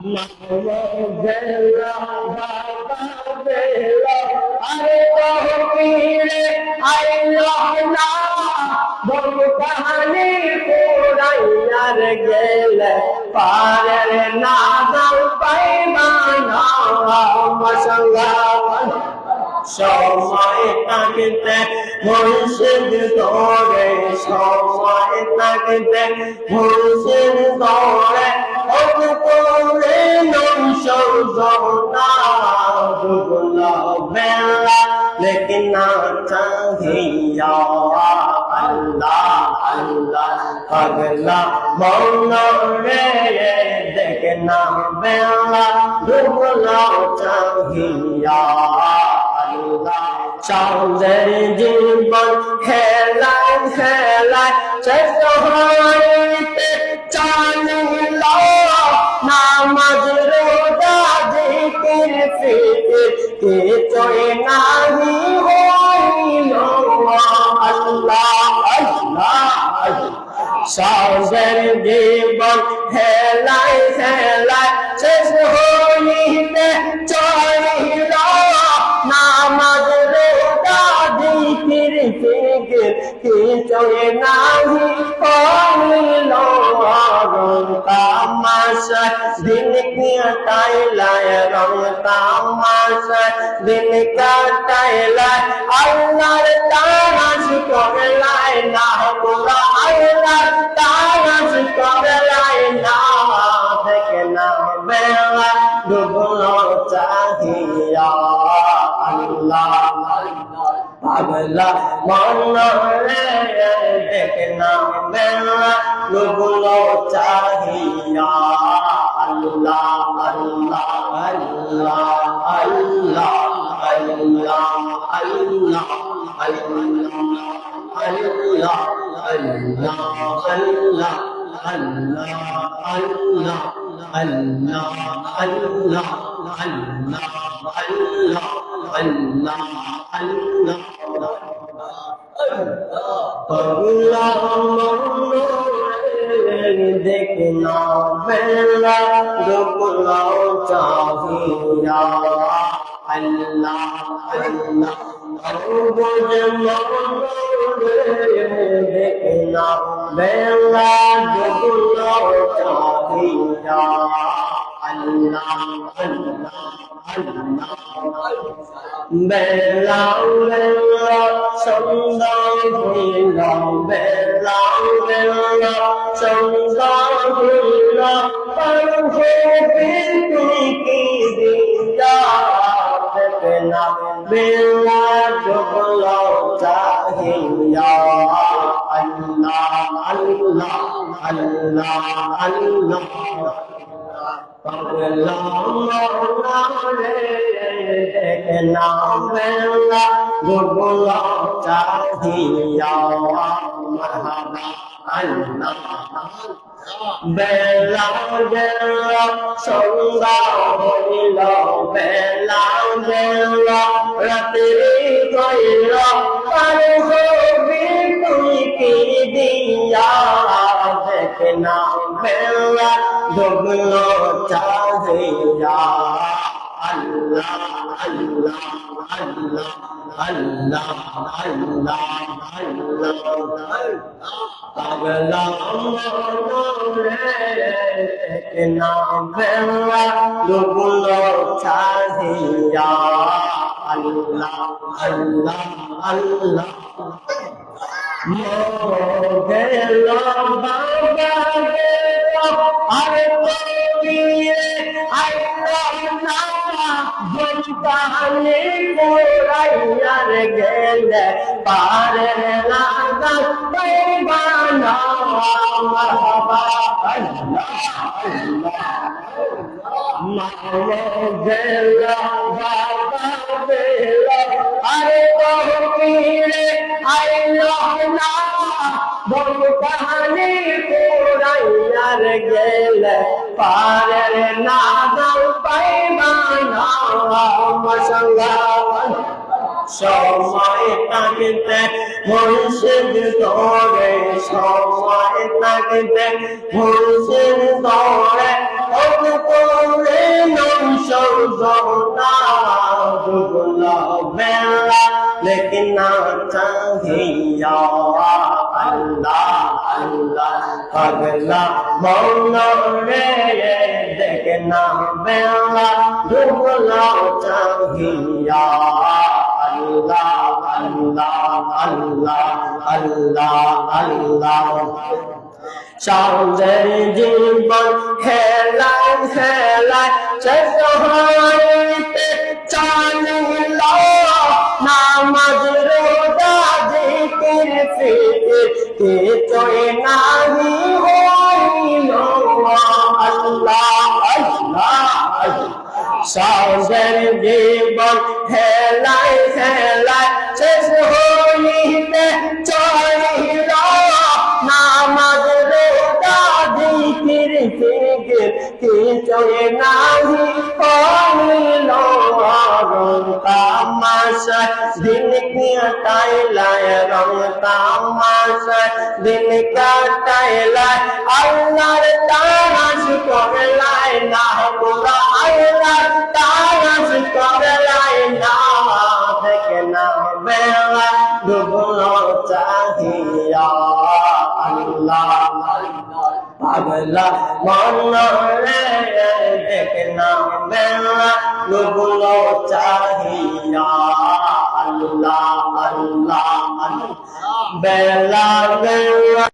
বেলা বাবা বেলা আরে তহবিরে আইলো না বল কাহানি পুরাইয়ার গেলে পারের না দাও পাইবা না মশলা সময় থাকতে মুর্শিদ ধরে সময় থাকতে মুর্শিদ ধরে করে নৌসনা দুগুলো বেলা লেকিন না চাহিয়া আল্লাহ আল্লাহ পাগলা মন রে দেখনা বেলা দুগুলো চাহিয়া চাঁদের জীবন খেলায় খেলায় চেষ্টা হইতে চালিল নামাজ রোজা জিকির ফিকির কিছুই নাহি হইল আল্লাহ আল্লাহ চাঁদের জীবন খেলায় খেলায় চেষ্টা হইতে চালিল নামাজ রোজা জিকির ফিকির কিছুই নাহি হইল তামাশা দিন কাটাইলায় রং তামাশা দিন কাটাইলায় আল্লাহর তারাশ করলাই না তোরা আল্লাহর তারাশ করলাই না দেখে না বেলা ডুবলো চাহিয়া আল্লাহ পাগলা মন রে দেখনা বেলা ডুবলো চাহিয়া আল্লাহ আল্লাহ আল্লাহ আল্লাহ আল্লাহ আল্লাহ আল্লাহ আল্লাহ আল্লাহ আল্লাহ আল্লাহ আল্লাহ আল্লাহ আল্লাহ আল্লাহ আল্লাহ দেখনা বেলা ডুবলো চাহিয়া আল্লাহ আল্লাহ দেখনা বেলা ডুবলো চাহিয়া আল্লাহ আল্লাহ বেলা বেলা সুন্দর হইল বেলা বেলা সুন্দর হইল পাখি তুই কি দিয়া দেখনা বেলা ডুবলো চাহিয়া আল্লাহ আল্লাহ আল্লাহ আল্লাহ পাগলা মওলা রে দেখনা বেলা ডুবলো চাহিয়া মারহাবা আল্লাহ বেলা বেলা সুন্দর হইল বেলা বেলা রাত্রি কইল পার হবি তুই কি দিয়া দেখনা বেলা ডুবলো চাহিয়া আল্লাহ আল্লাহ আল্লাহ আল্লাহ আল্লাহ আল্লাহ পাগলা মন রে দেখনা বেলা ডুবলো চাহিয়া আল্লাহ আল্লাহ আল্লাহ গেল বাবা গেল আরে তবিরে আইলো না বল কাহানি পুরাইয়ার গেলে পারের লাগা পাইবা না মারহাবা আল্লাহ আল্লাহ গেল বাবা গেল আরে তবিরে আইলো না বল কাহানি পুরাইয়ার গেলে পারের না দাও পাইবা না মশলা সময় থাকতে মুর্শিদ ধরে সময় থাকতে মুর্শিদ ধরে देखना चाहिया अल्लाह अल्लाह पगला मौला रे देखना बेला डूबना चाहिया अल्लाह अल्लाह अल्लाह अल्लाह अल्लाह सागर जीवन हेलाय हेलाय चढ़ाइते चालिला नामाज रोजा जिकिर फिकिर के चोए नाही होइलो अल्लाह अल्लाह सागर जीवन हेलाय हेलाय चढ़ाइते चालिला नामाज चोए नाही होइलो तामाशा दिन काटाइलाय रंग तामाशा दिन काटाइलाय अल्लाहर तानाश करलाय ना गोरा अल्लाहर तानाश करलाय ना देखना बेला डूबना चाहिया अल्लाह पगला मौला रे देखना बेला डूबना चाहिया अल्लाह अल्लाह बेला बेला